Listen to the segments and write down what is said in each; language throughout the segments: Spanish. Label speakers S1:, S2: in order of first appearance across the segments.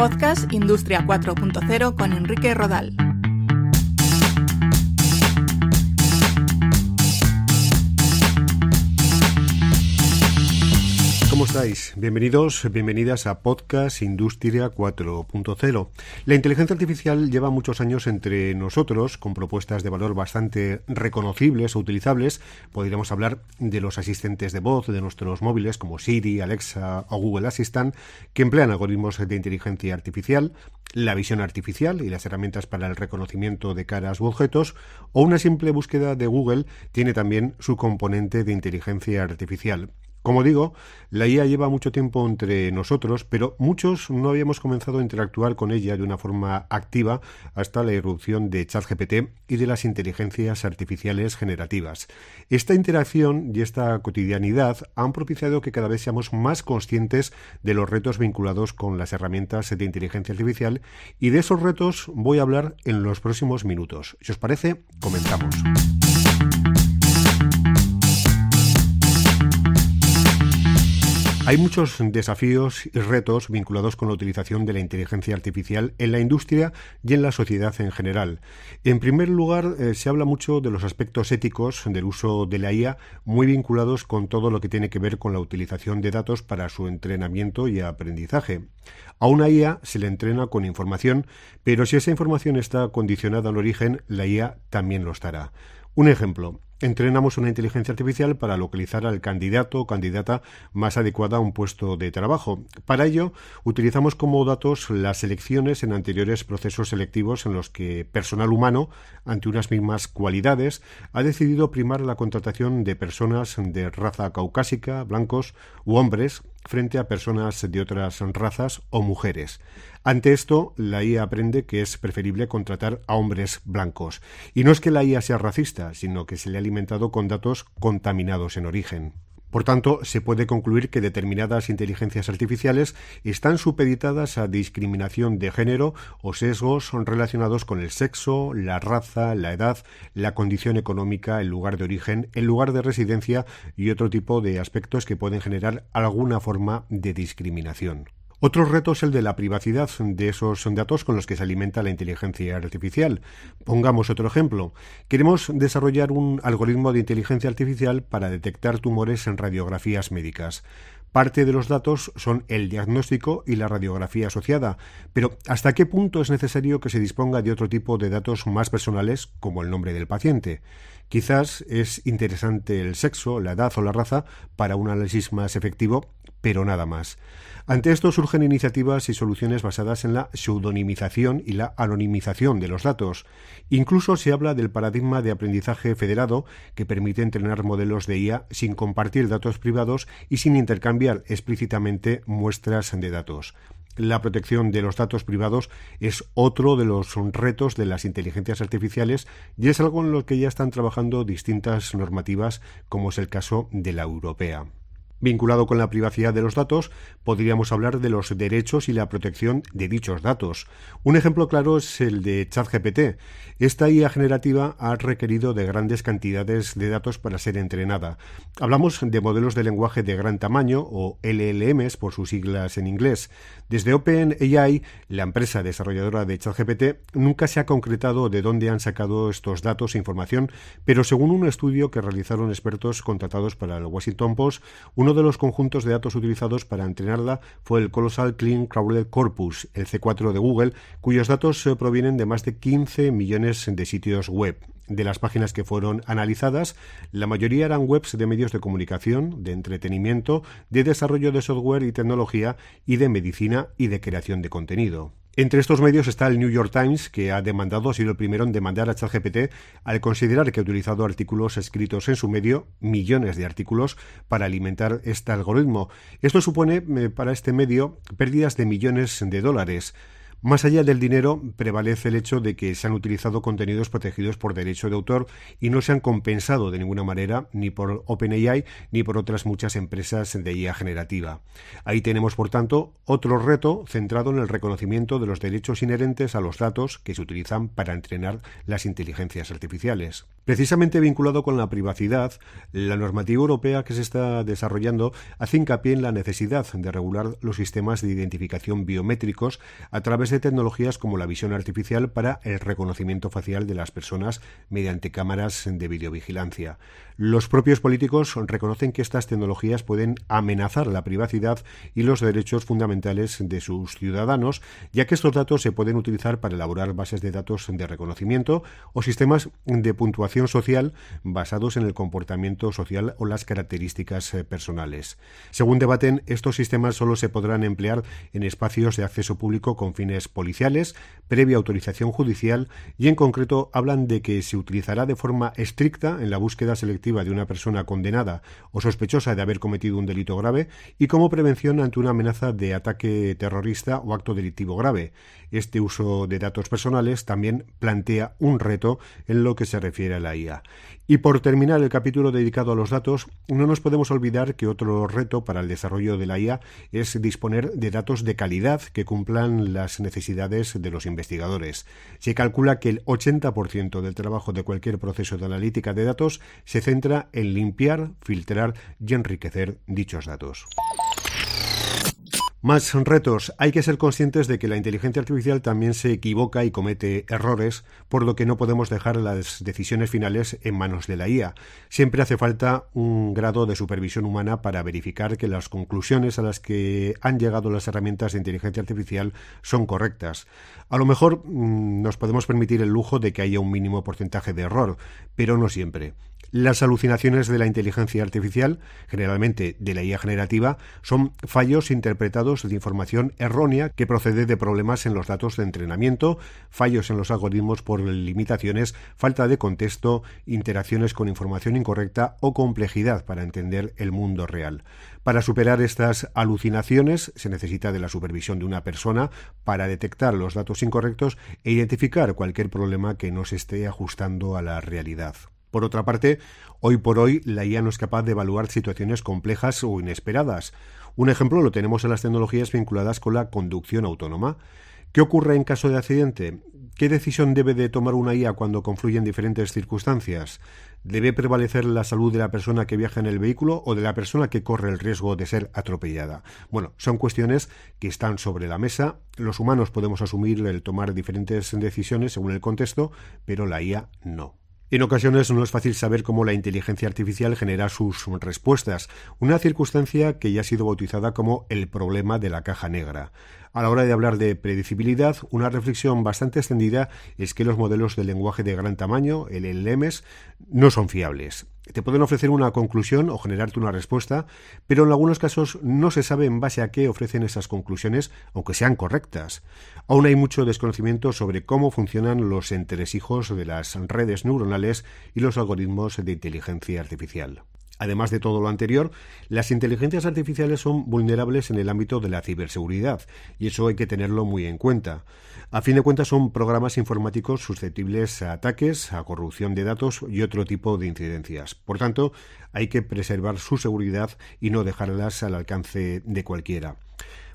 S1: Podcast Industria 4.0 con Enrique Rodal.
S2: ¿Cómo estáis? Bienvenidos, bienvenidas a Podcast Industria 4.0. La inteligencia artificial lleva muchos años entre nosotros, con propuestas de valor bastante reconocibles o utilizables. Podríamos hablar de los asistentes de voz de nuestros móviles como Siri, Alexa o Google Assistant, que emplean algoritmos de inteligencia artificial, la visión artificial y las herramientas para el reconocimiento de caras u objetos, o una simple búsqueda de Google tiene también su componente de inteligencia artificial. Como digo, la IA lleva mucho tiempo entre nosotros, pero muchos no habíamos comenzado a interactuar con ella de una forma activa hasta la irrupción de ChatGPT y de las inteligencias artificiales generativas. Esta interacción y esta cotidianidad han propiciado que cada vez seamos más conscientes de los retos vinculados con las herramientas de inteligencia artificial, y de esos retos voy a hablar en los próximos minutos. Si os parece, comenzamos. Hay muchos desafíos y retos vinculados con la utilización de la inteligencia artificial en la industria y en la sociedad en general. En primer lugar, se habla mucho de los aspectos éticos del uso de la IA, muy vinculados con todo lo que tiene que ver con la utilización de datos para su entrenamiento y aprendizaje. A una IA se le entrena con información, pero si esa información está condicionada al origen, la IA también lo estará. Un ejemplo. Entrenamos una inteligencia artificial para localizar al candidato o candidata más adecuada a un puesto de trabajo. Para ello, utilizamos como datos las selecciones en anteriores procesos selectivos en los que personal humano, ante unas mismas cualidades, ha decidido primar la contratación de personas de raza caucásica, blancos u hombres, frente a personas de otras razas o mujeres. Ante esto, la IA aprende que es preferible contratar a hombres blancos. Y no es que la IA sea racista, sino que se le ha alimentado con datos contaminados en origen. Por tanto, se puede concluir que determinadas inteligencias artificiales están supeditadas a discriminación de género o sesgos relacionados con el sexo, la raza, la edad, la condición económica, el lugar de origen, el lugar de residencia y otro tipo de aspectos que pueden generar alguna forma de discriminación. Otro reto es el de la privacidad de esos datos con los que se alimenta la inteligencia artificial. Pongamos otro ejemplo. Queremos desarrollar un algoritmo de inteligencia artificial para detectar tumores en radiografías médicas. Parte de los datos son el diagnóstico y la radiografía asociada, pero ¿hasta qué punto es necesario que se disponga de otro tipo de datos más personales, como el nombre del paciente? Quizás es interesante el sexo, la edad o la raza para un análisis más efectivo, pero nada más. Ante esto surgen iniciativas y soluciones basadas en la pseudonimización y la anonimización de los datos. Incluso se habla del paradigma de aprendizaje federado, que permite entrenar modelos de IA sin compartir datos privados y sin intercambiar explícitamente muestras de datos. La protección de los datos privados es otro de los retos de las inteligencias artificiales y es algo en lo que ya están trabajando distintas normativas, como es el caso de la europea. Vinculado con la privacidad de los datos, podríamos hablar de los derechos y la protección de dichos datos. Un ejemplo claro es el de ChatGPT. Esta IA generativa ha requerido de grandes cantidades de datos para ser entrenada. Hablamos de modelos de lenguaje de gran tamaño, o LLMs por sus siglas en inglés. Desde OpenAI, la empresa desarrolladora de ChatGPT, nunca se ha concretado de dónde han sacado estos datos e información, pero según un estudio que realizaron expertos contratados para el Washington Post, uno de los conjuntos de datos utilizados para entrenarla fue el Colossal Clean Crawler Corpus, el C4 de Google, cuyos datos provienen de más de 15 millones de sitios web. De las páginas que fueron analizadas, la mayoría eran webs de medios de comunicación, de entretenimiento, de desarrollo de software y tecnología, y de medicina y de creación de contenido. Entre estos medios está el New York Times, que ha sido el primero en demandar a ChatGPT al considerar que ha utilizado artículos escritos en su medio, millones de artículos, para alimentar este algoritmo. Esto supone para este medio pérdidas de millones de dólares. Más allá del dinero, prevalece el hecho de que se han utilizado contenidos protegidos por derecho de autor y no se han compensado de ninguna manera ni por OpenAI ni por otras muchas empresas de IA generativa. Ahí tenemos, por tanto, otro reto centrado en el reconocimiento de los derechos inherentes a los datos que se utilizan para entrenar las inteligencias artificiales. Precisamente vinculado con la privacidad, la normativa europea que se está desarrollando hace hincapié en la necesidad de regular los sistemas de identificación biométricos a través de tecnologías como la visión artificial para el reconocimiento facial de las personas mediante cámaras de videovigilancia. Los propios políticos reconocen que estas tecnologías pueden amenazar la privacidad y los derechos fundamentales de sus ciudadanos, ya que estos datos se pueden utilizar para elaborar bases de datos de reconocimiento o sistemas de puntuación social basados en el comportamiento social o las características personales. Según debaten, estos sistemas solo se podrán emplear en espacios de acceso público con fines policiales, previa autorización judicial, y en concreto hablan de que se utilizará de forma estricta en la búsqueda selectiva de una persona condenada o sospechosa de haber cometido un delito grave y como prevención ante una amenaza de ataque terrorista o acto delictivo grave. Este uso de datos personales también plantea un reto en lo que se refiere a la IA. Y por terminar el capítulo dedicado a los datos, no nos podemos olvidar que otro reto para el desarrollo de la IA es disponer de datos de calidad que cumplan las necesidades de los investigadores. Se calcula que el 80% del trabajo de cualquier proceso de analítica de datos se centra en limpiar, filtrar y enriquecer dichos datos. Más retos. Hay que ser conscientes de que la inteligencia artificial también se equivoca y comete errores, por lo que no podemos dejar las decisiones finales en manos de la IA. Siempre hace falta un grado de supervisión humana para verificar que las conclusiones a las que han llegado las herramientas de inteligencia artificial son correctas. A lo mejor nos podemos permitir el lujo de que haya un mínimo porcentaje de error, pero no siempre. Las alucinaciones de la inteligencia artificial, generalmente de la IA generativa, son fallos interpretados de información errónea que procede de problemas en los datos de entrenamiento, fallos en los algoritmos por limitaciones, falta de contexto, interacciones con información incorrecta o complejidad para entender el mundo real. Para superar estas alucinaciones se necesita de la supervisión de una persona para detectar los datos incorrectos e identificar cualquier problema que no se esté ajustando a la realidad. Por otra parte, hoy por hoy la IA no es capaz de evaluar situaciones complejas o inesperadas. Un ejemplo lo tenemos en las tecnologías vinculadas con la conducción autónoma. ¿Qué ocurre en caso de accidente? ¿Qué decisión debe de tomar una IA cuando confluyen diferentes circunstancias? ¿Debe prevalecer la salud de la persona que viaja en el vehículo o de la persona que corre el riesgo de ser atropellada? Bueno, son cuestiones que están sobre la mesa. Los humanos podemos asumir el tomar diferentes decisiones según el contexto, pero la IA no. En ocasiones no es fácil saber cómo la inteligencia artificial genera sus respuestas, una circunstancia que ya ha sido bautizada como el problema de la caja negra. A la hora de hablar de predecibilidad, una reflexión bastante extendida es que los modelos de lenguaje de gran tamaño, LLMs, no son fiables. Te pueden ofrecer una conclusión o generarte una respuesta, pero en algunos casos no se sabe en base a qué ofrecen esas conclusiones, aunque sean correctas. Aún hay mucho desconocimiento sobre cómo funcionan los entresijos de las redes neuronales y los algoritmos de inteligencia artificial. Además de todo lo anterior, las inteligencias artificiales son vulnerables en el ámbito de la ciberseguridad, y eso hay que tenerlo muy en cuenta. A fin de cuentas son programas informáticos susceptibles a ataques, a corrupción de datos y otro tipo de incidencias. Por tanto, hay que preservar su seguridad y no dejarlas al alcance de cualquiera.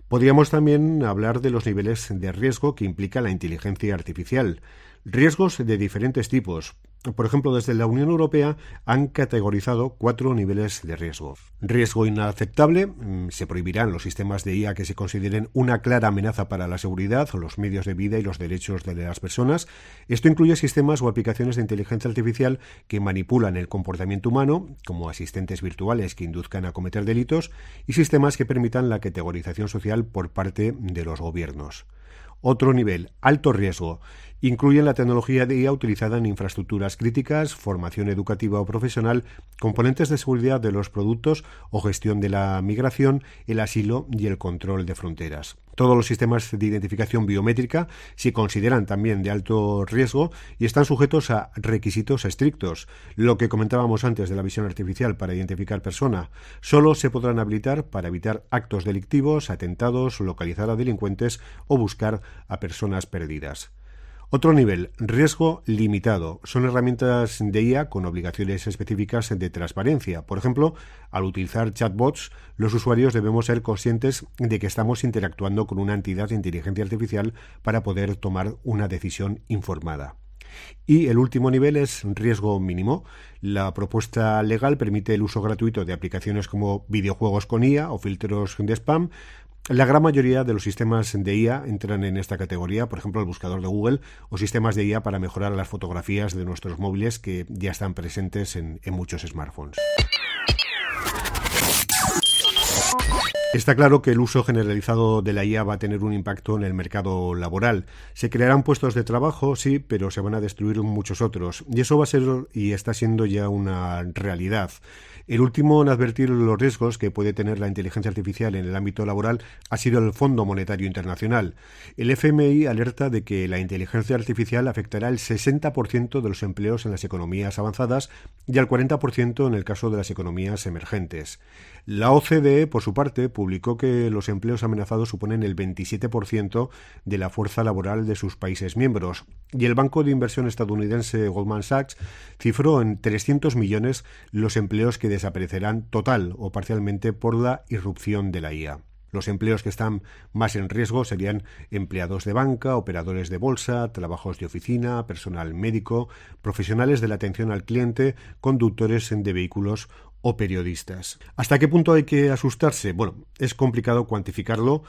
S2: Podríamos también hablar de los niveles de riesgo que implica la inteligencia artificial. Riesgos de diferentes tipos. Por ejemplo, desde la Unión Europea han categorizado 4 niveles de riesgo. Riesgo inaceptable. Se prohibirán los sistemas de IA que se consideren una clara amenaza para la seguridad, los medios de vida y los derechos de las personas. Esto incluye sistemas o aplicaciones de inteligencia artificial que manipulan el comportamiento humano, como asistentes virtuales que induzcan a cometer delitos, y sistemas que permitan la categorización social por parte de los gobiernos. Otro nivel, alto riesgo, incluyen la tecnología de IA utilizada en infraestructuras críticas, formación educativa o profesional, componentes de seguridad de los productos o gestión de la migración, el asilo y el control de fronteras. Todos los sistemas de identificación biométrica se consideran también de alto riesgo y están sujetos a requisitos estrictos. Lo que comentábamos antes de la visión artificial para identificar persona, solo se podrán habilitar para evitar actos delictivos, atentados, localizar a delincuentes o buscar a personas perdidas. Otro nivel, riesgo limitado. Son herramientas de IA con obligaciones específicas de transparencia. Por ejemplo, al utilizar chatbots, los usuarios debemos ser conscientes de que estamos interactuando con una entidad de inteligencia artificial para poder tomar una decisión informada. Y el último nivel es riesgo mínimo. La propuesta legal permite el uso gratuito de aplicaciones como videojuegos con IA o filtros de spam. La gran mayoría de los sistemas de IA entran en esta categoría, por ejemplo el buscador de Google o sistemas de IA para mejorar las fotografías de nuestros móviles que ya están presentes en muchos smartphones. Está claro que el uso generalizado de la IA va a tener un impacto en el mercado laboral. Se crearán puestos de trabajo, sí, pero se van a destruir muchos otros. Y eso va a ser y está siendo ya una realidad. El último en advertir los riesgos que puede tener la inteligencia artificial en el ámbito laboral ha sido el Fondo Monetario Internacional. El FMI alerta de que la inteligencia artificial afectará el 60% de los empleos en las economías avanzadas y al 40% en el caso de las economías emergentes. La OCDE, por su parte, publicó que los empleos amenazados suponen el 27% de la fuerza laboral de sus países miembros, y el banco de inversión estadounidense Goldman Sachs cifró en 300 millones los empleos que desaparecerán total o parcialmente por la irrupción de la IA. Los empleos que están más en riesgo serían empleados de banca, operadores de bolsa, trabajos de oficina, personal médico, profesionales de la atención al cliente, conductores de vehículos o periodistas. ¿Hasta qué punto hay que asustarse? Bueno, es complicado cuantificarlo,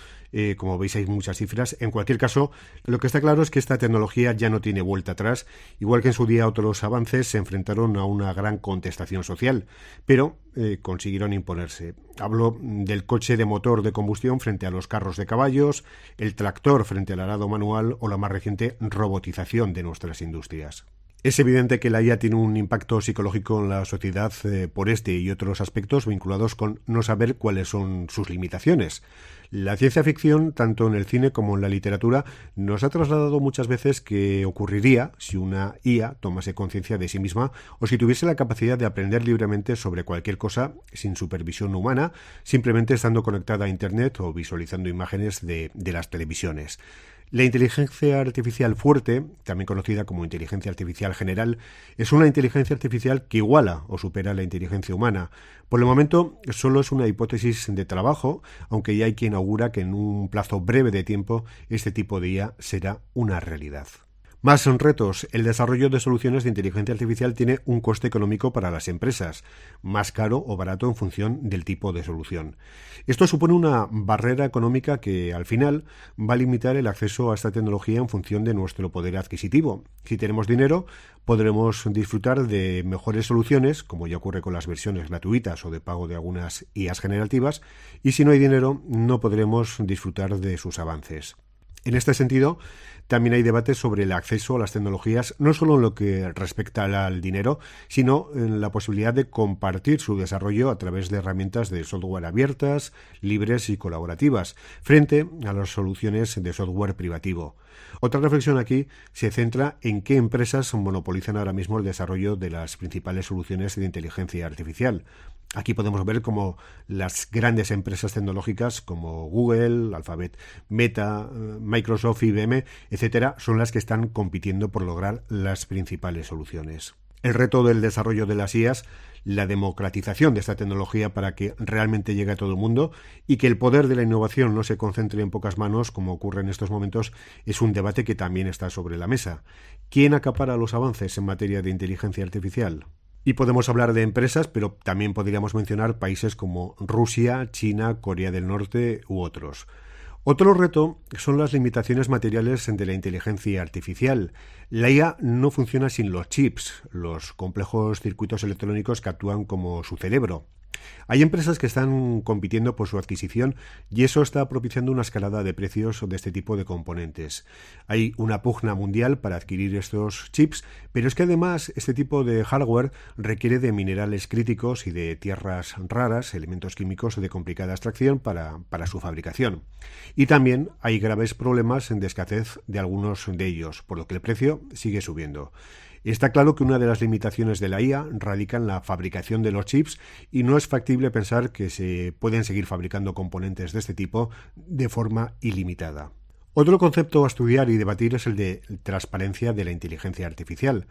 S2: como veis hay muchas cifras. En cualquier caso, lo que está claro es que esta tecnología ya no tiene vuelta atrás, igual que en su día otros avances se enfrentaron a una gran contestación social, pero consiguieron imponerse. Hablo del coche de motor de combustión frente a los carros de caballos, el tractor frente al arado manual o la más reciente robotización de nuestras industrias. Es evidente que la IA tiene un impacto psicológico en la sociedad por este y otros aspectos vinculados con no saber cuáles son sus limitaciones. La ciencia ficción, tanto en el cine como en la literatura, nos ha trasladado muchas veces que ocurriría si una IA tomase conciencia de sí misma o si tuviese la capacidad de aprender libremente sobre cualquier cosa sin supervisión humana, simplemente estando conectada a Internet o visualizando imágenes de las televisiones. La inteligencia artificial fuerte, también conocida como inteligencia artificial general, es una inteligencia artificial que iguala o supera la inteligencia humana. Por el momento, solo es una hipótesis de trabajo, aunque ya hay quien augura que en un plazo breve de tiempo este tipo de IA será una realidad. Más retos. El desarrollo de soluciones de inteligencia artificial tiene un coste económico para las empresas, más caro o barato en función del tipo de solución. Esto supone una barrera económica que, al final, va a limitar el acceso a esta tecnología en función de nuestro poder adquisitivo. Si tenemos dinero, podremos disfrutar de mejores soluciones, como ya ocurre con las versiones gratuitas o de pago de algunas IAs generativas, y si no hay dinero, no podremos disfrutar de sus avances. En este sentido, también hay debates sobre el acceso a las tecnologías, no solo en lo que respecta al dinero, sino en la posibilidad de compartir su desarrollo a través de herramientas de software abiertas, libres y colaborativas, frente a las soluciones de software privativo. Otra reflexión aquí se centra en qué empresas monopolizan ahora mismo el desarrollo de las principales soluciones de inteligencia artificial. Aquí podemos ver cómo las grandes empresas tecnológicas como Google, Alphabet, Meta, Microsoft, IBM, etcétera, son las que están compitiendo por lograr las principales soluciones. El reto del desarrollo de las IAs, la democratización de esta tecnología para que realmente llegue a todo el mundo y que el poder de la innovación no se concentre en pocas manos, como ocurre en estos momentos, es un debate que también está sobre la mesa. ¿Quién acapara los avances en materia de inteligencia artificial? Y podemos hablar de empresas, pero también podríamos mencionar países como Rusia, China, Corea del Norte u otros. Otro reto son las limitaciones materiales de la inteligencia artificial. La IA no funciona sin los chips, los complejos circuitos electrónicos que actúan como su cerebro. Hay empresas que están compitiendo por su adquisición y eso está propiciando una escalada de precios de este tipo de componentes. Hay una pugna mundial para adquirir estos chips, pero es que además este tipo de hardware requiere de minerales críticos y de tierras raras, elementos químicos de complicada extracción para su fabricación. Y también hay graves problemas de escasez de algunos de ellos, por lo que el precio sigue subiendo. Está claro que una de las limitaciones de la IA radica en la fabricación de los chips y no es factible pensar que se pueden seguir fabricando componentes de este tipo de forma ilimitada. Otro concepto a estudiar y debatir es el de transparencia de la inteligencia artificial.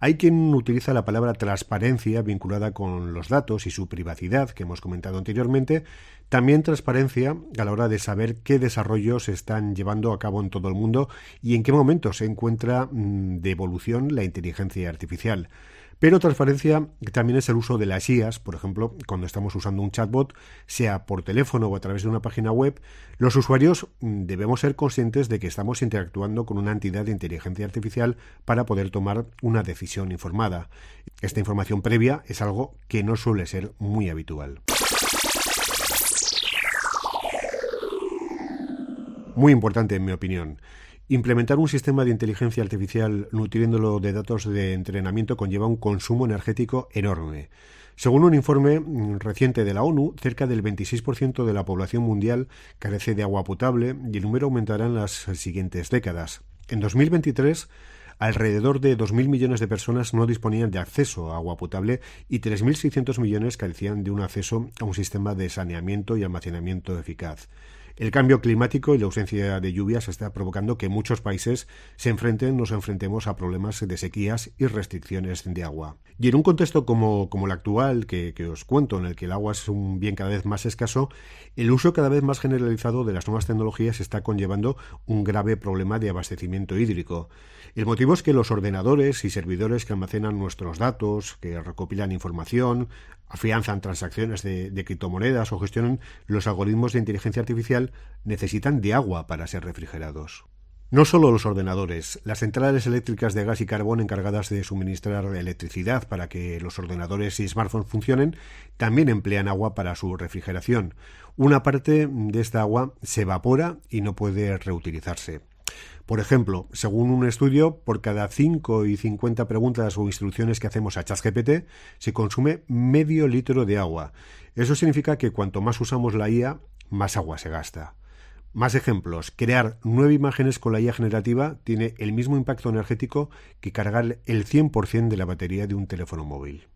S2: Hay quien utiliza la palabra transparencia vinculada con los datos y su privacidad, que hemos comentado anteriormente, también transparencia a la hora de saber qué desarrollos se están llevando a cabo en todo el mundo y en qué momento se encuentra de evolución la inteligencia artificial. Pero transparencia también es el uso de las IAs, por ejemplo, cuando estamos usando un chatbot, sea por teléfono o a través de una página web, los usuarios debemos ser conscientes de que estamos interactuando con una entidad de inteligencia artificial para poder tomar una decisión informada. Esta información previa es algo que no suele ser muy habitual. Muy importante, en mi opinión. Implementar un sistema de inteligencia artificial nutriéndolo de datos de entrenamiento conlleva un consumo energético enorme. Según un informe reciente de la ONU, cerca del 26% de la población mundial carece de agua potable y el número aumentará en las siguientes décadas. En 2023, alrededor de 2.000 millones de personas no disponían de acceso a agua potable y 3.600 millones carecían de un acceso a un sistema de saneamiento y almacenamiento eficaz. El cambio climático y la ausencia de lluvias está provocando que muchos países nos enfrentemos a problemas de sequías y restricciones de agua. Y en un contexto como el actual, que os cuento, en el que el agua es un bien cada vez más escaso, el uso cada vez más generalizado de las nuevas tecnologías está conllevando un grave problema de abastecimiento hídrico. El motivo es que los ordenadores y servidores que almacenan nuestros datos, que recopilan información, afianzan transacciones de criptomonedas o gestionan los algoritmos de inteligencia artificial necesitan de agua para ser refrigerados. No solo los ordenadores, las centrales eléctricas de gas y carbón encargadas de suministrar electricidad para que los ordenadores y smartphones funcionen, también emplean agua para su refrigeración. Una parte de esta agua se evapora y no puede reutilizarse. Por ejemplo, según un estudio, por cada 5 y 50 preguntas o instrucciones que hacemos a ChatGPT, se consume medio litro de agua. Eso significa que cuanto más usamos la IA, más agua se gasta. Más ejemplos. Crear 9 imágenes con la IA generativa tiene el mismo impacto energético que cargar el 100% de la batería de un teléfono móvil.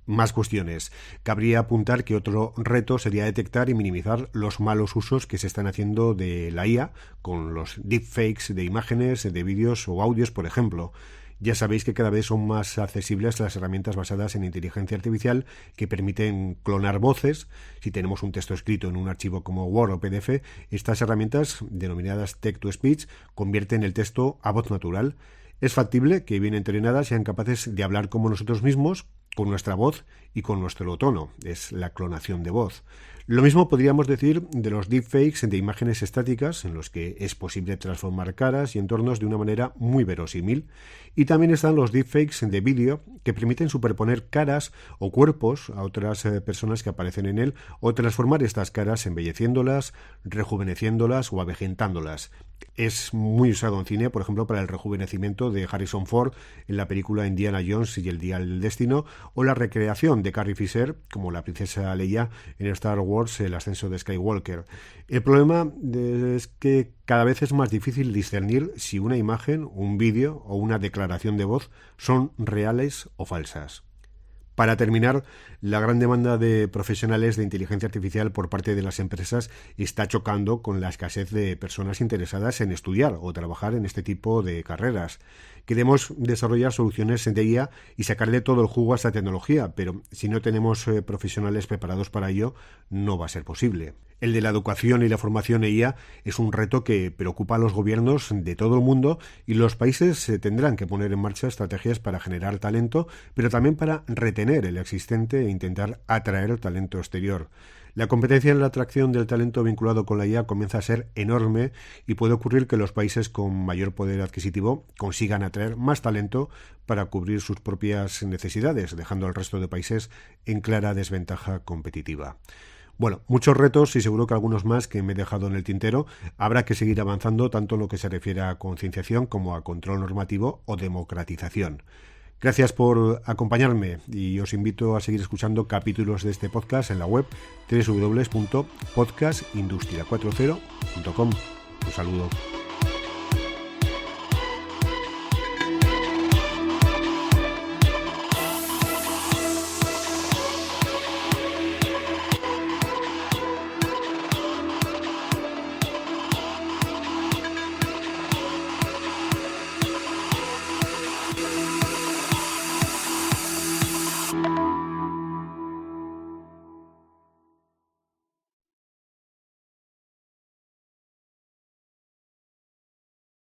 S2: Más cuestiones. Cabría apuntar que otro reto sería detectar y minimizar los malos usos que se están haciendo de la IA con los deepfakes de imágenes, de vídeos o audios, por ejemplo. Ya sabéis que cada vez son más accesibles las herramientas basadas en inteligencia artificial que permiten clonar voces. Si tenemos un texto escrito en un archivo como Word o PDF, estas herramientas, denominadas text-to-speech, convierten el texto a voz natural. Es factible que bien entrenadas sean capaces de hablar como nosotros mismos, con nuestra voz y con nuestro tono. Es la clonación de voz. Lo mismo podríamos decir de los deepfakes de imágenes estáticas, en los que es posible transformar caras y entornos de una manera muy verosímil. Y también están los deepfakes de vídeo, que permiten superponer caras o cuerpos a otras personas que aparecen en él, o transformar estas caras embelleciéndolas, rejuveneciéndolas o avejentándolas. Es muy usado en cine, por ejemplo, para el rejuvenecimiento de Harrison Ford en la película Indiana Jones y el Dial del Destino, o la recreación de Carrie Fisher como la princesa Leia en Star Wars, el ascenso de Skywalker. El problema es que cada vez es más difícil discernir si una imagen, un vídeo o una declaración de voz son reales o falsas. Para terminar, la gran demanda de profesionales de inteligencia artificial por parte de las empresas está chocando con la escasez de personas interesadas en estudiar o trabajar en este tipo de carreras. Queremos desarrollar soluciones de IA y sacarle todo el jugo a esta tecnología, pero si no tenemos profesionales preparados para ello, no va a ser posible. El de la educación y la formación en IA es un reto que preocupa a los gobiernos de todo el mundo y los países tendrán que poner en marcha estrategias para generar talento, pero también para retener el existente e intentar atraer talento exterior. La competencia en la atracción del talento vinculado con la IA comienza a ser enorme y puede ocurrir que los países con mayor poder adquisitivo consigan atraer más talento para cubrir sus propias necesidades, dejando al resto de países en clara desventaja competitiva. Bueno, muchos retos y seguro que algunos más que me he dejado en el tintero. Habrá que seguir avanzando tanto en lo que se refiere a concienciación como a control normativo o democratización. Gracias por acompañarme y os invito a seguir escuchando capítulos de este podcast en la web www.podcastindustria40.com. Un saludo.